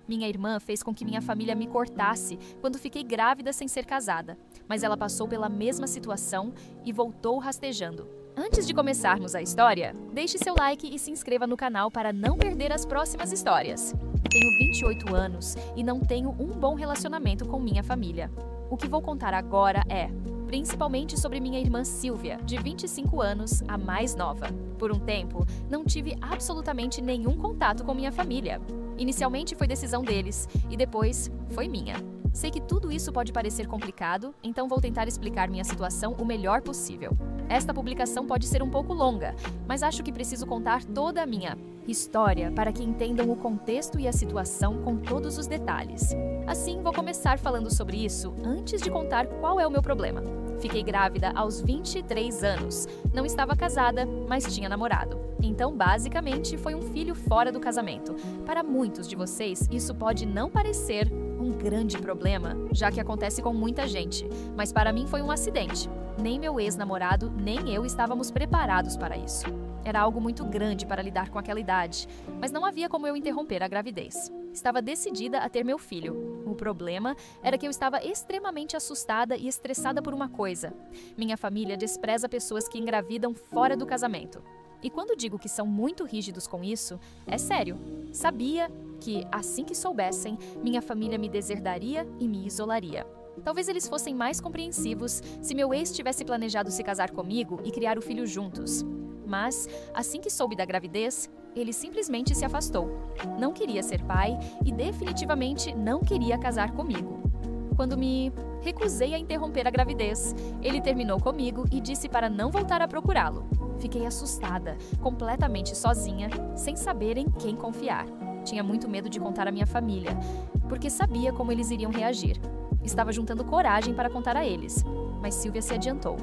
Minha irmã fez com que minha família me cortasse quando fiquei grávida sem ser casada, mas ela passou pela mesma situação e voltou rastejando. Antes de começarmos a história, deixe seu like e se inscreva no canal para não perder as próximas histórias. Tenho 28 anos e não tenho um bom relacionamento com minha família. O que vou contar agora é, principalmente sobre minha irmã Silvia, de 25 anos, a mais nova. Por um tempo, não tive absolutamente nenhum contato com minha família. Inicialmente foi decisão deles e depois foi minha. Sei que tudo isso pode parecer complicado, então vou tentar explicar minha situação o melhor possível. Esta publicação pode ser um pouco longa, mas acho que preciso contar toda a minha história para que entendam o contexto e a situação com todos os detalhes. Assim, vou começar falando sobre isso antes de contar qual é o meu problema. Fiquei grávida aos 23 anos. Não estava casada, mas tinha namorado. Então, basicamente, foi um filho fora do casamento. Para muitos de vocês, isso pode não parecer um grande problema, já que acontece com muita gente, mas para mim foi um acidente. Nem meu ex-namorado, nem eu estávamos preparados para isso. Era algo muito grande para lidar com aquela idade, mas não havia como eu interromper a gravidez. Estava decidida a ter meu filho. O problema era que eu estava extremamente assustada e estressada por uma coisa. Minha família despreza pessoas que engravidam fora do casamento. E quando digo que são muito rígidos com isso, é sério. Sabia que, assim que soubessem, minha família me deserdaria e me isolaria. Talvez eles fossem mais compreensivos se meu ex tivesse planejado se casar comigo e criar o filho juntos. Mas, assim que soube da gravidez, ele simplesmente se afastou. Não queria ser pai e definitivamente não queria casar comigo. Quando me recusei a interromper a gravidez, ele terminou comigo e disse para não voltar a procurá-lo. Fiquei assustada, completamente sozinha, sem saber em quem confiar. Tinha muito medo de contar à minha família, porque sabia como eles iriam reagir. Estava juntando coragem para contar a eles, mas Silvia se adiantou.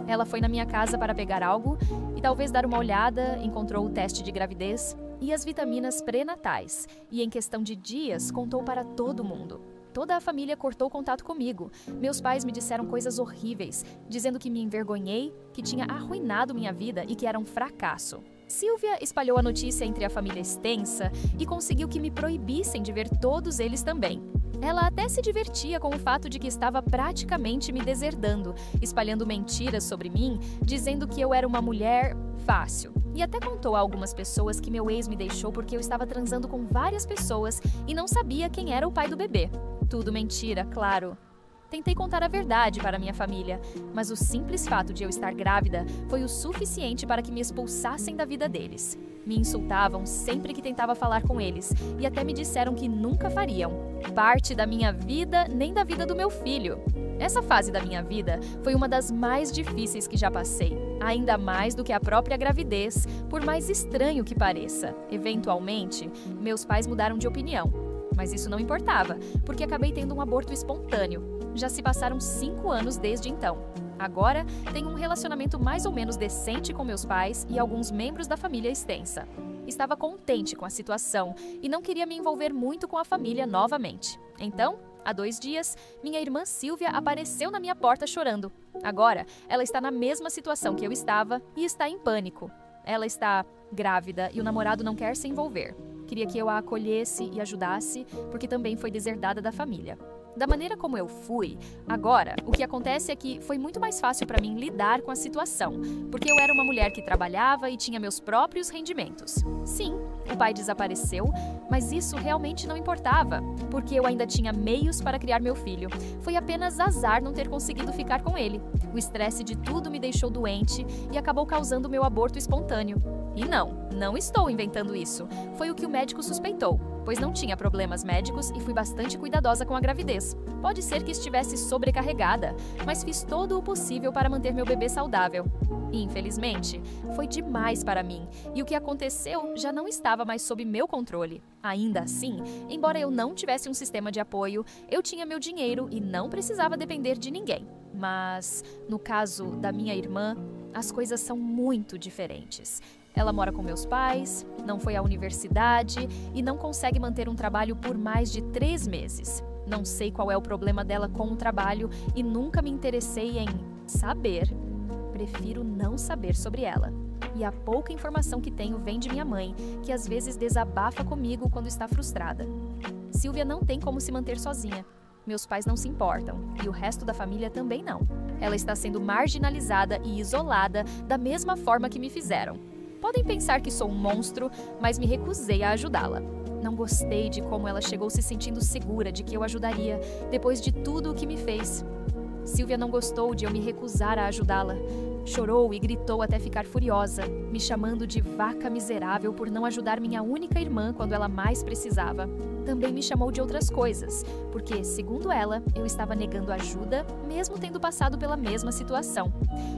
Ela foi na minha casa para pegar algo e talvez dar uma olhada, encontrou o teste de gravidez e as vitaminas pré-natais, e em questão de dias contou para todo mundo. Toda a família cortou contato comigo. Meus pais me disseram coisas horríveis, dizendo que me envergonhei, que tinha arruinado minha vida e que era um fracasso. Silvia espalhou a notícia entre a família extensa e conseguiu que me proibissem de ver todos eles também. Ela até se divertia com o fato de que estava praticamente me deserdando, espalhando mentiras sobre mim, dizendo que eu era uma mulher fácil. E até contou a algumas pessoas que meu ex me deixou porque eu estava transando com várias pessoas e não sabia quem era o pai do bebê. Tudo mentira, claro. Tentei contar a verdade para minha família, mas o simples fato de eu estar grávida foi o suficiente para que me expulsassem da vida deles. Me insultavam sempre que tentava falar com eles e até me disseram que nunca fariam parte da minha vida nem da vida do meu filho. Essa fase da minha vida foi uma das mais difíceis que já passei, ainda mais do que a própria gravidez, por mais estranho que pareça. Eventualmente, meus pais mudaram de opinião, mas isso não importava, porque acabei tendo um aborto espontâneo. Já se passaram 5 anos desde então. Agora, tenho um relacionamento mais ou menos decente com meus pais e alguns membros da família extensa. Estava contente com a situação e não queria me envolver muito com a família novamente. Então, há 2 dias, minha irmã Silvia apareceu na minha porta chorando. Agora, ela está na mesma situação que eu estava e está em pânico. Ela está grávida e o namorado não quer se envolver. Queria que eu a acolhesse e ajudasse, porque também foi deserdada da família. Da maneira como eu fui, agora, o que acontece é que foi muito mais fácil para mim lidar com a situação, porque eu era uma mulher que trabalhava e tinha meus próprios rendimentos. Sim, o pai desapareceu, mas isso realmente não importava, porque eu ainda tinha meios para criar meu filho. Foi apenas azar não ter conseguido ficar com ele. O estresse de tudo me deixou doente e acabou causando meu aborto espontâneo. E não estou inventando isso. Foi o que o médico suspeitou, pois não tinha problemas médicos e fui bastante cuidadosa com a gravidez. Pode ser que estivesse sobrecarregada, mas fiz todo o possível para manter meu bebê saudável. Infelizmente, foi demais para mim, e o que aconteceu já não estava mais sob meu controle. Ainda assim, embora eu não tivesse um sistema de apoio, eu tinha meu dinheiro e não precisava depender de ninguém. Mas, no caso da minha irmã, as coisas são muito diferentes. Ela mora com meus pais, não foi à universidade e não consegue manter um trabalho por mais de 3 meses. Não sei qual é o problema dela com o trabalho e nunca me interessei em saber. Prefiro não saber sobre ela. E a pouca informação que tenho vem de minha mãe, que às vezes desabafa comigo quando está frustrada. Silvia não tem como se manter sozinha. Meus pais não se importam, e o resto da família também não. Ela está sendo marginalizada e isolada da mesma forma que me fizeram. Podem pensar que sou um monstro, mas me recusei a ajudá-la. Não gostei de como ela chegou se sentindo segura de que eu ajudaria, depois de tudo o que me fez. Silvia não gostou de eu me recusar a ajudá-la. Chorou e gritou até ficar furiosa, me chamando de vaca miserável por não ajudar minha única irmã quando ela mais precisava. Também me chamou de outras coisas, porque, segundo ela, eu estava negando ajuda, mesmo tendo passado pela mesma situação.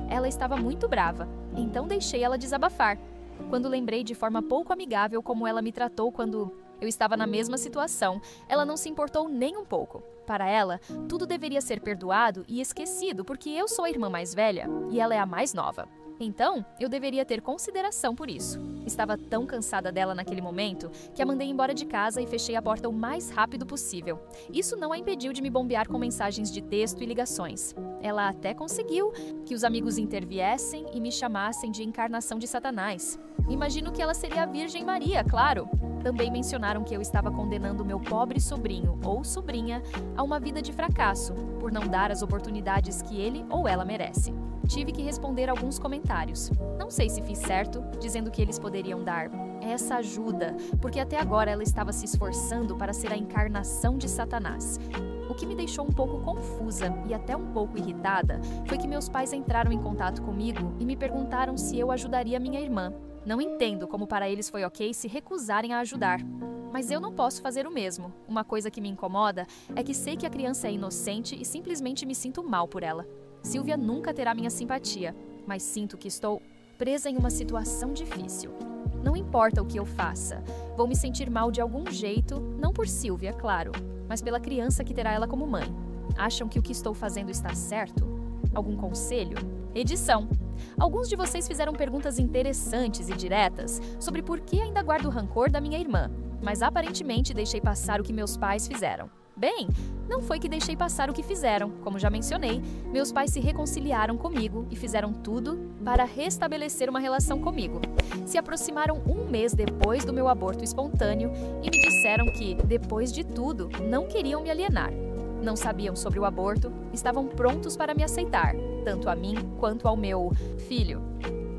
Ela estava muito brava, então deixei ela desabafar. Quando lembrei de forma pouco amigável como ela me tratou quando eu estava na mesma situação, ela não se importou nem um pouco. Para ela, tudo deveria ser perdoado e esquecido porque eu sou a irmã mais velha e ela é a mais nova. Então, eu deveria ter consideração por isso. Estava tão cansada dela naquele momento que a mandei embora de casa e fechei a porta o mais rápido possível. Isso não a impediu de me bombear com mensagens de texto e ligações. Ela até conseguiu que os amigos interviessem e me chamassem de encarnação de Satanás. Imagino que ela seria a Virgem Maria, claro. Também mencionaram que eu estava condenando meu pobre sobrinho ou sobrinha a uma vida de fracasso, por não dar as oportunidades que ele ou ela merece. Tive que responder alguns comentários. Não sei se fiz certo, dizendo que eles poderiam dar essa ajuda, porque até agora ela estava se esforçando para ser a encarnação de Satanás. O que me deixou um pouco confusa e até um pouco irritada foi que meus pais entraram em contato comigo e me perguntaram se eu ajudaria minha irmã. Não entendo como para eles foi ok se recusarem a ajudar. Mas eu não posso fazer o mesmo. Uma coisa que me incomoda é que sei que a criança é inocente e simplesmente me sinto mal por ela. Silvia nunca terá minha simpatia, mas sinto que estou presa em uma situação difícil. Não importa o que eu faça, vou me sentir mal de algum jeito, não por Silvia, claro, mas pela criança que terá ela como mãe. Acham que o que estou fazendo está certo? Algum conselho? Edição. Alguns de vocês fizeram perguntas interessantes e diretas sobre por que ainda guardo rancor da minha irmã, mas aparentemente deixei passar o que meus pais fizeram. Bem, não foi que deixei passar o que fizeram. Como já mencionei, meus pais se reconciliaram comigo e fizeram tudo para restabelecer uma relação comigo. Se aproximaram um mês depois do meu aborto espontâneo e me disseram que, depois de tudo, não queriam me alienar. Não sabiam sobre o aborto, estavam prontos para me aceitar, tanto a mim quanto ao meu filho.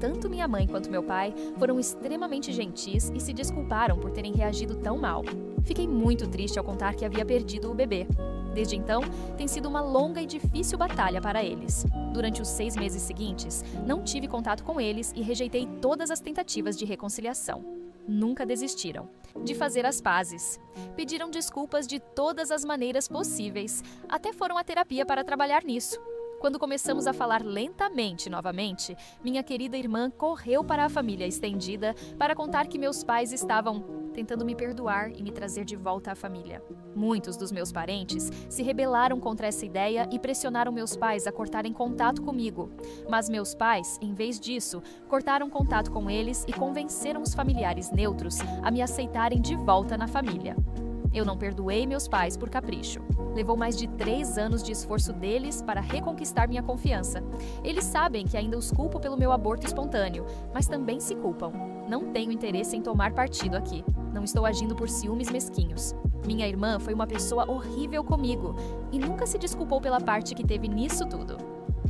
Tanto minha mãe quanto meu pai foram extremamente gentis e se desculparam por terem reagido tão mal. Fiquei muito triste ao contar que havia perdido o bebê. Desde então, tem sido uma longa e difícil batalha para eles. Durante os 6 meses seguintes, não tive contato com eles e rejeitei todas as tentativas de reconciliação. Nunca desistiram de fazer as pazes. Pediram desculpas de todas as maneiras possíveis, até foram à terapia para trabalhar nisso. Quando começamos a falar lentamente novamente, minha querida irmã correu para a família estendida para contar que meus pais estavam tentando me perdoar e me trazer de volta à família. Muitos dos meus parentes se rebelaram contra essa ideia e pressionaram meus pais a cortarem contato comigo. Mas meus pais, em vez disso, cortaram contato com eles e convenceram os familiares neutros a me aceitarem de volta na família. Eu não perdoei meus pais por capricho. Levou mais de 3 anos de esforço deles para reconquistar minha confiança. Eles sabem que ainda os culpo pelo meu aborto espontâneo, mas também se culpam. Não tenho interesse em tomar partido aqui. Não estou agindo por ciúmes mesquinhos. Minha irmã foi uma pessoa horrível comigo e nunca se desculpou pela parte que teve nisso tudo.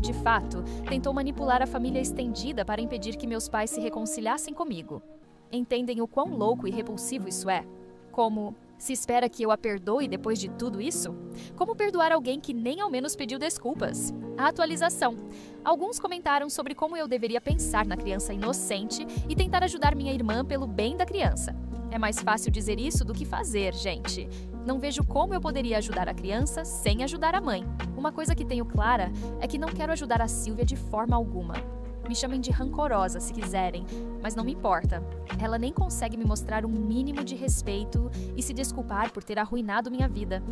De fato, tentou manipular a família estendida para impedir que meus pais se reconciliassem comigo. Entendem o quão louco e repulsivo isso é? Como... se espera que eu a perdoe depois de tudo isso? Como perdoar alguém que nem ao menos pediu desculpas? A atualização. Alguns comentaram sobre como eu deveria pensar na criança inocente e tentar ajudar minha irmã pelo bem da criança. É mais fácil dizer isso do que fazer, gente. Não vejo como eu poderia ajudar a criança sem ajudar a mãe. Uma coisa que tenho clara é que não quero ajudar a Silvia de forma alguma. Me chamem de rancorosa se quiserem, mas não me importa. Ela nem consegue me mostrar um mínimo de respeito e se desculpar por ter arruinado minha vida.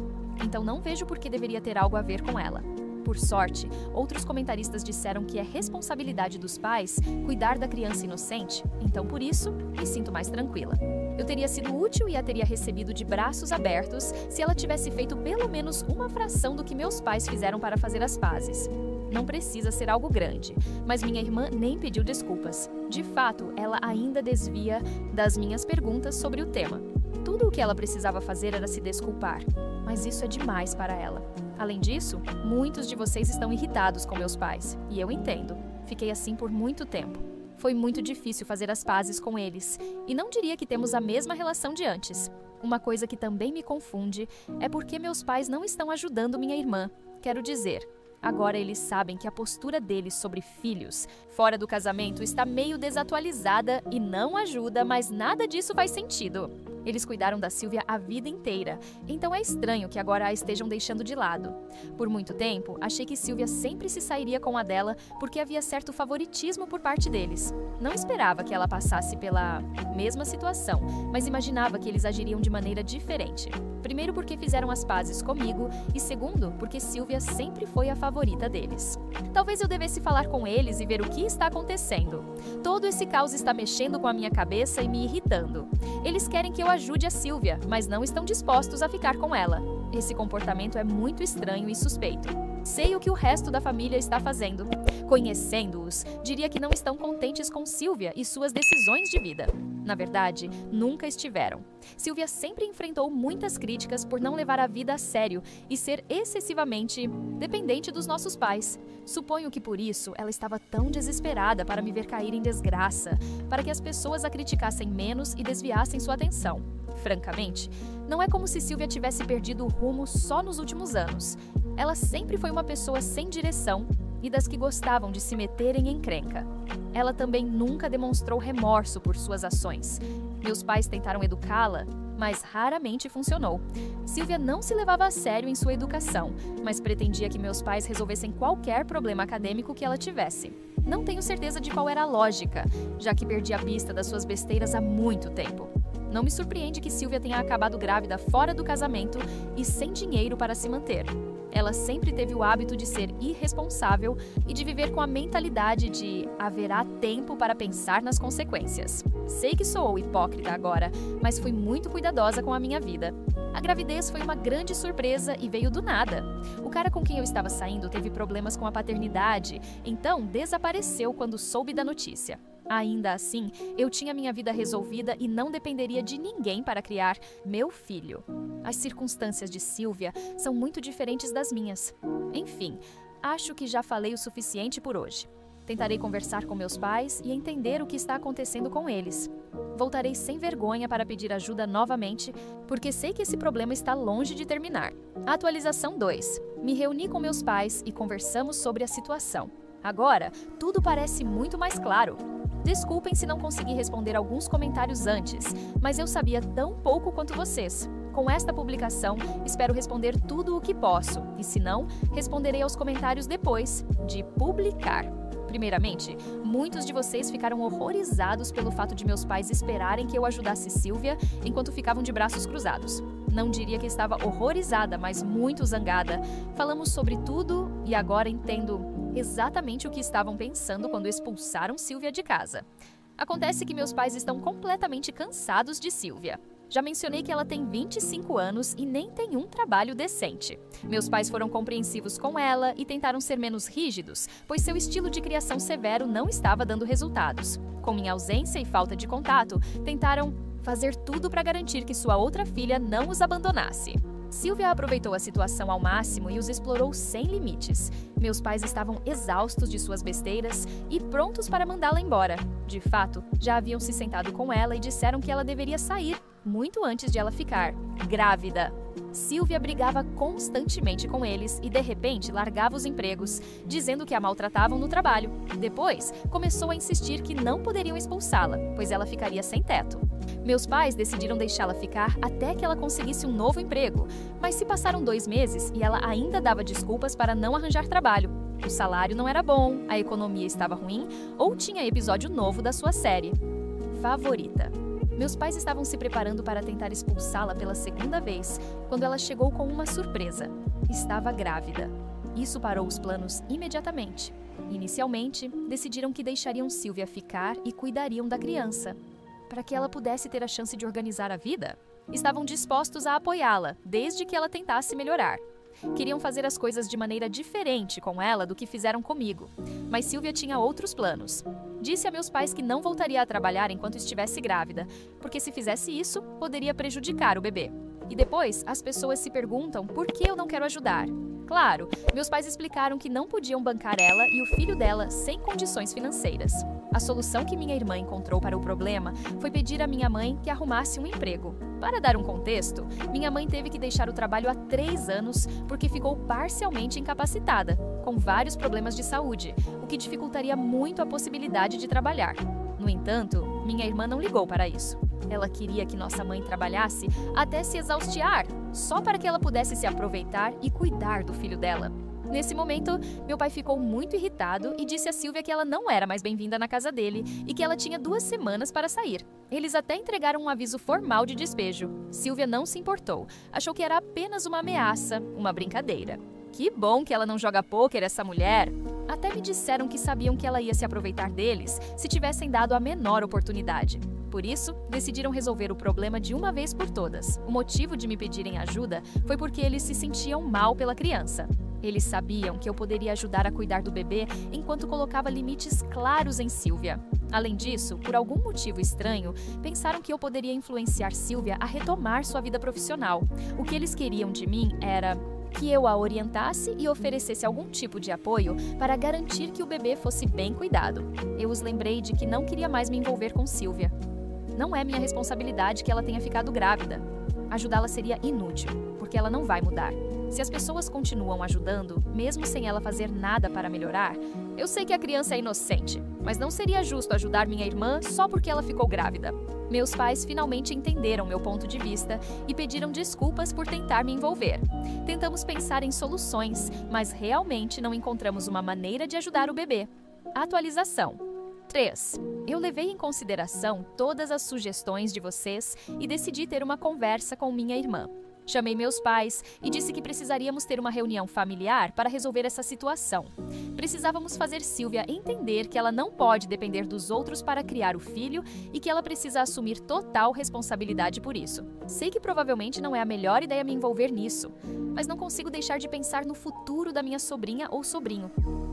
Então não vejo por que deveria ter algo a ver com ela. Por sorte, outros comentaristas disseram que é responsabilidade dos pais cuidar da criança inocente, então por isso me sinto mais tranquila. Eu teria sido útil e a teria recebido de braços abertos se ela tivesse feito pelo menos uma fração do que meus pais fizeram para fazer as pazes. Não precisa ser algo grande, mas minha irmã nem pediu desculpas. De fato, ela ainda desvia das minhas perguntas sobre o tema. Tudo Tudo o que ela precisava fazer era se desculpar, mas isso é demais para ela. Além disso, muitos de vocês estão irritados com meus pais, e eu entendo. Fiquei assim por muito tempo. Foi muito difícil fazer as pazes com eles, e não diria que temos a mesma relação de antes. Uma coisa que também me confunde é porque meus pais não estão ajudando minha irmã. Quero dizer, agora eles sabem que a postura deles sobre filhos, fora do casamento, está meio desatualizada e não ajuda, mas nada disso faz sentido. Eles cuidaram da Silvia a vida inteira, então é estranho que agora a estejam deixando de lado. Por muito tempo, achei que Silvia sempre se sairia com a dela porque havia certo favoritismo por parte deles. Não esperava que ela passasse pela mesma situação, mas imaginava que eles agiriam de maneira diferente. Primeiro porque fizeram as pazes comigo e segundo porque Silvia sempre foi a favorita deles. Talvez eu devesse falar com eles e ver o que está acontecendo. Todo esse caos está mexendo com a minha cabeça e me irritando. Eles querem que eu ajude a Silvia, mas não estão dispostos a ficar com ela. Esse comportamento é muito estranho e suspeito. Sei o que o resto da família está fazendo. Conhecendo-os, diria que não estão contentes com Silvia e suas decisões de vida. Na verdade, nunca estiveram. Silvia sempre enfrentou muitas críticas por não levar a vida a sério e ser excessivamente dependente dos nossos pais. Suponho que por isso ela estava tão desesperada para me ver cair em desgraça, para que as pessoas a criticassem menos e desviassem sua atenção. Francamente, não é como se Silvia tivesse perdido o rumo só nos últimos anos. Ela sempre foi uma pessoa sem direção e das que gostavam de se meterem em encrenca. Ela também nunca demonstrou remorso por suas ações. Meus pais tentaram educá-la, mas raramente funcionou. Silvia não se levava a sério em sua educação, mas pretendia que meus pais resolvessem qualquer problema acadêmico que ela tivesse. Não tenho certeza de qual era a lógica, já que perdi a pista das suas besteiras há muito tempo. Não me surpreende que Silvia tenha acabado grávida fora do casamento e sem dinheiro para se manter. Ela sempre teve o hábito de ser irresponsável e de viver com a mentalidade de haverá tempo para pensar nas consequências. Sei que sou hipócrita agora, mas fui muito cuidadosa com a minha vida. A gravidez foi uma grande surpresa e veio do nada. O cara com quem eu estava saindo teve problemas com a paternidade, então desapareceu quando soube da notícia. Ainda assim, eu tinha minha vida resolvida e não dependeria de ninguém para criar meu filho. As circunstâncias de Silvia são muito diferentes das minhas. Enfim, acho que já falei o suficiente por hoje. Tentarei conversar com meus pais e entender o que está acontecendo com eles. Voltarei sem vergonha para pedir ajuda novamente, porque sei que esse problema está longe de terminar. Atualização 2. Me reuni com meus pais e conversamos sobre a situação. Agora, tudo parece muito mais claro. Desculpem se não consegui responder alguns comentários antes, mas eu sabia tão pouco quanto vocês. Com esta publicação, espero responder tudo o que posso, e se não, responderei aos comentários depois de publicar. Primeiramente, muitos de vocês ficaram horrorizados pelo fato de meus pais esperarem que eu ajudasse Silvia enquanto ficavam de braços cruzados. Não diria que estava horrorizada, mas muito zangada. Falamos sobre tudo e agora entendo exatamente o que estavam pensando quando expulsaram Silvia de casa. Acontece que meus pais estão completamente cansados de Silvia. Já mencionei que ela tem 25 anos e nem tem um trabalho decente. Meus pais foram compreensivos com ela e tentaram ser menos rígidos, pois seu estilo de criação severo não estava dando resultados. Com minha ausência e falta de contato, tentaram fazer tudo para garantir que sua outra filha não os abandonasse. Silvia aproveitou a situação ao máximo e os explorou sem limites. Meus pais estavam exaustos de suas besteiras e prontos para mandá-la embora. De fato, já haviam se sentado com ela e disseram que ela deveria sair, muito antes de ela ficar grávida. Silvia brigava constantemente com eles e, de repente, largava os empregos, dizendo que a maltratavam no trabalho. Depois, começou a insistir que não poderiam expulsá-la, pois ela ficaria sem teto. Meus pais decidiram deixá-la ficar até que ela conseguisse um novo emprego, mas se passaram 2 meses e ela ainda dava desculpas para não arranjar trabalho. O salário não era bom, a economia estava ruim ou tinha episódio novo da sua série favorita. Meus pais estavam se preparando para tentar expulsá-la pela segunda vez, quando ela chegou com uma surpresa. Estava grávida. Isso parou os planos imediatamente. Inicialmente, decidiram que deixariam Silvia ficar e cuidariam da criança, para que ela pudesse ter a chance de organizar a vida. Estavam dispostos a apoiá-la, desde que ela tentasse melhorar. Queriam fazer as coisas de maneira diferente com ela do que fizeram comigo. Mas Silvia tinha outros planos. Disse a meus pais que não voltaria a trabalhar enquanto estivesse grávida, porque se fizesse isso, poderia prejudicar o bebê. E depois, as pessoas se perguntam por que eu não quero ajudar. Claro, meus pais explicaram que não podiam bancar ela e o filho dela sem condições financeiras. A solução que minha irmã encontrou para o problema foi pedir à minha mãe que arrumasse um emprego. Para dar um contexto, minha mãe teve que deixar o trabalho há 3 anos porque ficou parcialmente incapacitada, com vários problemas de saúde, o que dificultaria muito a possibilidade de trabalhar. No entanto, minha irmã não ligou para isso. Ela queria que nossa mãe trabalhasse até se exaustiar, só para que ela pudesse se aproveitar e cuidar do filho dela. Nesse momento, meu pai ficou muito irritado e disse a Silvia que ela não era mais bem-vinda na casa dele e que ela tinha 2 semanas para sair. Eles até entregaram um aviso formal de despejo. Silvia não se importou, achou que era apenas uma ameaça, uma brincadeira. Que bom que ela não joga pôquer, essa mulher! Até me disseram que sabiam que ela ia se aproveitar deles se tivessem dado a menor oportunidade. Por isso, decidiram resolver o problema de uma vez por todas. O motivo de me pedirem ajuda foi porque eles se sentiam mal pela criança. Eles sabiam que eu poderia ajudar a cuidar do bebê enquanto colocava limites claros em Silvia. Além disso, por algum motivo estranho, pensaram que eu poderia influenciar Silvia a retomar sua vida profissional. O que eles queriam de mim era que eu a orientasse e oferecesse algum tipo de apoio para garantir que o bebê fosse bem cuidado. Eu os lembrei de que não queria mais me envolver com Silvia. Não é minha responsabilidade que ela tenha ficado grávida. Ajudá-la seria inútil, porque ela não vai mudar. Se as pessoas continuam ajudando, mesmo sem ela fazer nada para melhorar, eu sei que a criança é inocente, mas não seria justo ajudar minha irmã só porque ela ficou grávida. Meus pais finalmente entenderam meu ponto de vista e pediram desculpas por tentar me envolver. Tentamos pensar em soluções, mas realmente não encontramos uma maneira de ajudar o bebê. Atualização. 3. Eu levei em consideração todas as sugestões de vocês e decidi ter uma conversa com minha irmã. Chamei meus pais e disse que precisaríamos ter uma reunião familiar para resolver essa situação. Precisávamos fazer Silvia entender que ela não pode depender dos outros para criar o filho e que ela precisa assumir total responsabilidade por isso. Sei que provavelmente não é a melhor ideia me envolver nisso, mas não consigo deixar de pensar no futuro da minha sobrinha ou sobrinho.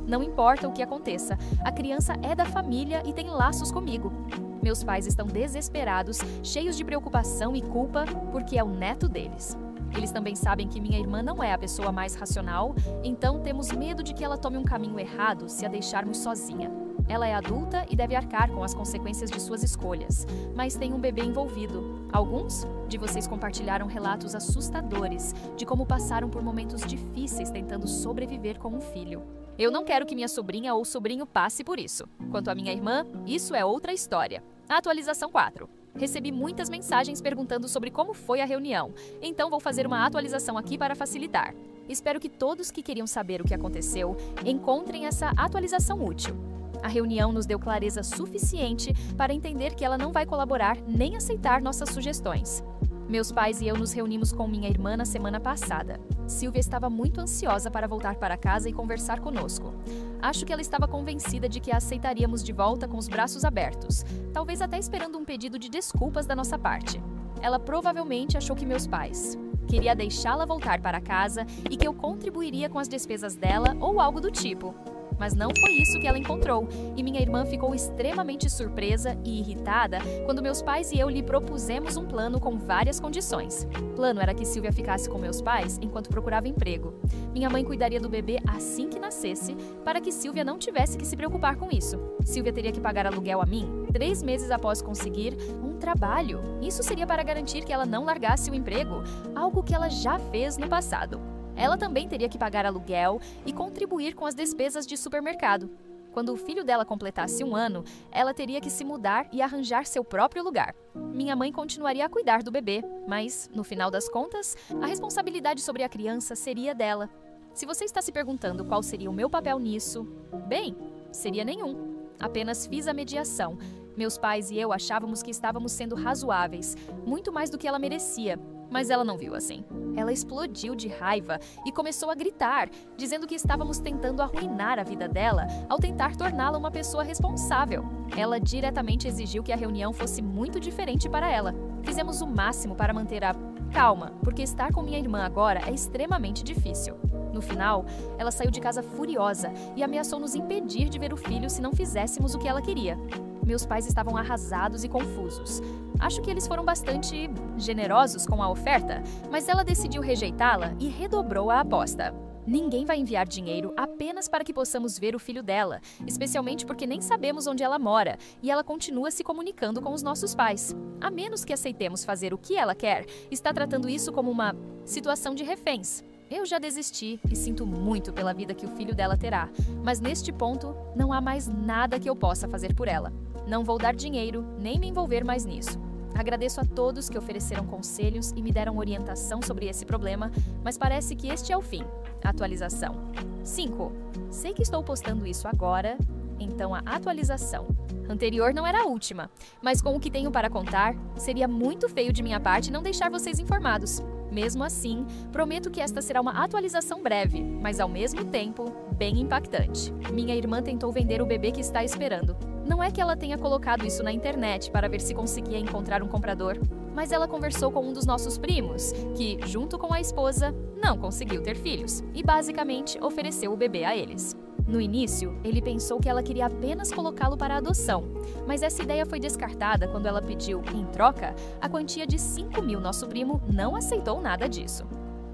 Não importa o que aconteça, a criança é da família e tem laços comigo. Meus pais estão desesperados, cheios de preocupação e culpa, porque é o neto deles. Eles também sabem que minha irmã não é a pessoa mais racional, então temos medo de que ela tome um caminho errado se a deixarmos sozinha. Ela é adulta e deve arcar com as consequências de suas escolhas, mas tem um bebê envolvido. Alguns de vocês compartilharam relatos assustadores de como passaram por momentos difíceis tentando sobreviver com um filho. Eu não quero que minha sobrinha ou sobrinho passe por isso. Quanto à minha irmã, isso é outra história. Atualização 4. Recebi muitas mensagens perguntando sobre como foi a reunião, então vou fazer uma atualização aqui para facilitar. Espero que todos que queriam saber o que aconteceu encontrem essa atualização útil. A reunião nos deu clareza suficiente para entender que ela não vai colaborar nem aceitar nossas sugestões. Meus pais e eu nos reunimos com minha irmã na semana passada. Silvia estava muito ansiosa para voltar para casa e conversar conosco. Acho que ela estava convencida de que a aceitaríamos de volta com os braços abertos, talvez até esperando um pedido de desculpas da nossa parte. Ela provavelmente achou que meus pais queria deixá-la voltar para casa e que eu contribuiria com as despesas dela ou algo do tipo. Mas não foi isso que ela encontrou, e minha irmã ficou extremamente surpresa e irritada quando meus pais e eu lhe propusemos um plano com várias condições. O plano era que Silvia ficasse com meus pais enquanto procurava emprego. Minha mãe cuidaria do bebê assim que nascesse, para que Silvia não tivesse que se preocupar com isso. Silvia teria que pagar aluguel a mim 3 meses após conseguir um trabalho. Isso seria para garantir que ela não largasse o emprego, algo que ela já fez no passado. Ela também teria que pagar aluguel e contribuir com as despesas de supermercado. Quando o filho dela completasse 1 ano, ela teria que se mudar e arranjar seu próprio lugar. Minha mãe continuaria a cuidar do bebê, mas, no final das contas, a responsabilidade sobre a criança seria dela. Se você está se perguntando qual seria o meu papel nisso, bem, seria nenhum. Apenas fiz a mediação. Meus pais e eu achávamos que estávamos sendo razoáveis, muito mais do que ela merecia. Mas ela não viu assim. Ela explodiu de raiva e começou a gritar, dizendo que estávamos tentando arruinar a vida dela ao tentar torná-la uma pessoa responsável. Ela diretamente exigiu que a reunião fosse muito diferente para ela. Fizemos o máximo para manter a calma, porque estar com minha irmã agora é extremamente difícil. No final, ela saiu de casa furiosa e ameaçou nos impedir de ver o filho se não fizéssemos o que ela queria. Meus pais estavam arrasados e confusos. Acho que eles foram bastante generosos com a oferta, mas ela decidiu rejeitá-la e redobrou a aposta. Ninguém vai enviar dinheiro apenas para que possamos ver o filho dela, especialmente porque nem sabemos onde ela mora e ela continua se comunicando com os nossos pais. A menos que aceitemos fazer o que ela quer, está tratando isso como uma situação de reféns. Eu já desisti e sinto muito pela vida que o filho dela terá, mas neste ponto não há mais nada que eu possa fazer por ela. Não vou dar dinheiro nem me envolver mais nisso. Agradeço a todos que ofereceram conselhos e me deram orientação sobre esse problema, mas parece que este é o fim. Atualização. 5. Sei que estou postando isso agora, então a atualização anterior não era a última, mas com o que tenho para contar, seria muito feio de minha parte não deixar vocês informados. Mesmo assim, prometo que esta será uma atualização breve, mas ao mesmo tempo, bem impactante. Minha irmã tentou vender o bebê que está esperando. Não é que ela tenha colocado isso na internet para ver se conseguia encontrar um comprador, mas ela conversou com um dos nossos primos, que, junto com a esposa, não conseguiu ter filhos, e basicamente ofereceu o bebê a eles. No início, ele pensou que ela queria apenas colocá-lo para adoção, mas essa ideia foi descartada quando ela pediu, em troca, a quantia de 5 mil. Nosso primo não aceitou nada disso.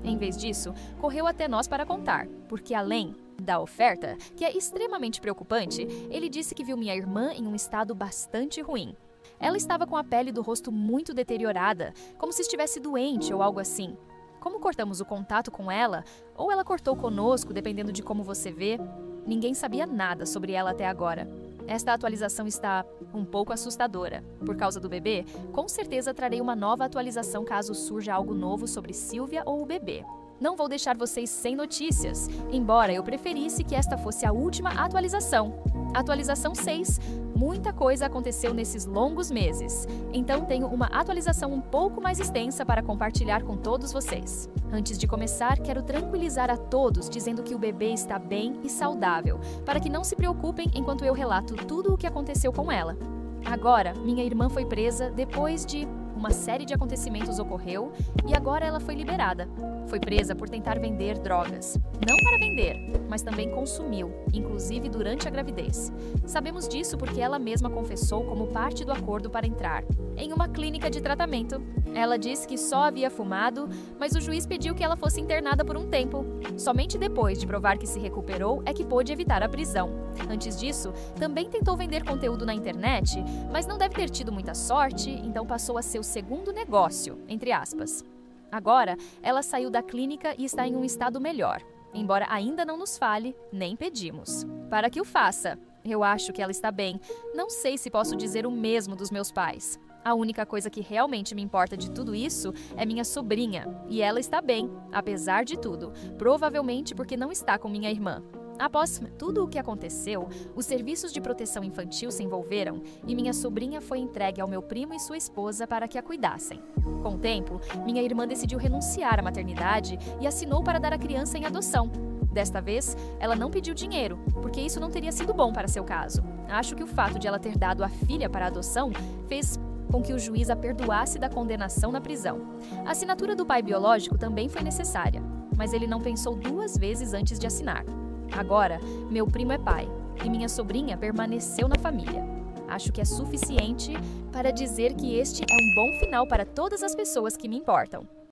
Em vez disso, correu até nós para contar, porque além da oferta, que é extremamente preocupante, ele disse que viu minha irmã em um estado bastante ruim. Ela estava com a pele do rosto muito deteriorada, como se estivesse doente ou algo assim. Como cortamos o contato com ela, ou ela cortou conosco, dependendo de como você vê, ninguém sabia nada sobre ela até agora. Esta atualização está um pouco assustadora. Por causa do bebê, com certeza trarei uma nova atualização caso surja algo novo sobre Sylvia ou o bebê. Não vou deixar vocês sem notícias, embora eu preferisse que esta fosse a última atualização. Atualização 6. Muita coisa aconteceu nesses longos meses, então tenho uma atualização um pouco mais extensa para compartilhar com todos vocês. Antes de começar, quero tranquilizar a todos dizendo que o bebê está bem e saudável, para que não se preocupem enquanto eu relato tudo o que aconteceu com ela. Agora, minha irmã foi presa depois de uma série de acontecimentos ocorreu e agora ela foi liberada. Foi presa por tentar vender drogas. Não para vender, mas também consumiu, inclusive durante a gravidez. Sabemos disso porque ela mesma confessou como parte do acordo para entrar em uma clínica de tratamento. Ela disse que só havia fumado, mas o juiz pediu que ela fosse internada por um tempo. Somente depois de provar que se recuperou é que pôde evitar a prisão. Antes disso, também tentou vender conteúdo na internet, mas não deve ter tido muita sorte, então passou a ser o segundo negócio, entre aspas. Agora, ela saiu da clínica e está em um estado melhor, embora ainda não nos fale, nem pedimos para que o faça. Eu acho que ela está bem. Não sei se posso dizer o mesmo dos meus pais. A única coisa que realmente me importa de tudo isso é minha sobrinha, e ela está bem, apesar de tudo, provavelmente porque não está com minha irmã. Após tudo o que aconteceu, os serviços de proteção infantil se envolveram e minha sobrinha foi entregue ao meu primo e sua esposa para que a cuidassem. Com o tempo, minha irmã decidiu renunciar à maternidade e assinou para dar a criança em adoção. Desta vez, ela não pediu dinheiro, porque isso não teria sido bom para seu caso. Acho que o fato de ela ter dado a filha para a adoção fez com que o juiz a perdoasse da condenação na prisão. A assinatura do pai biológico também foi necessária, mas ele não pensou duas vezes antes de assinar. Agora, meu primo é pai e minha sobrinha permaneceu na família. Acho que é suficiente para dizer que este é um bom final para todas as pessoas que me importam.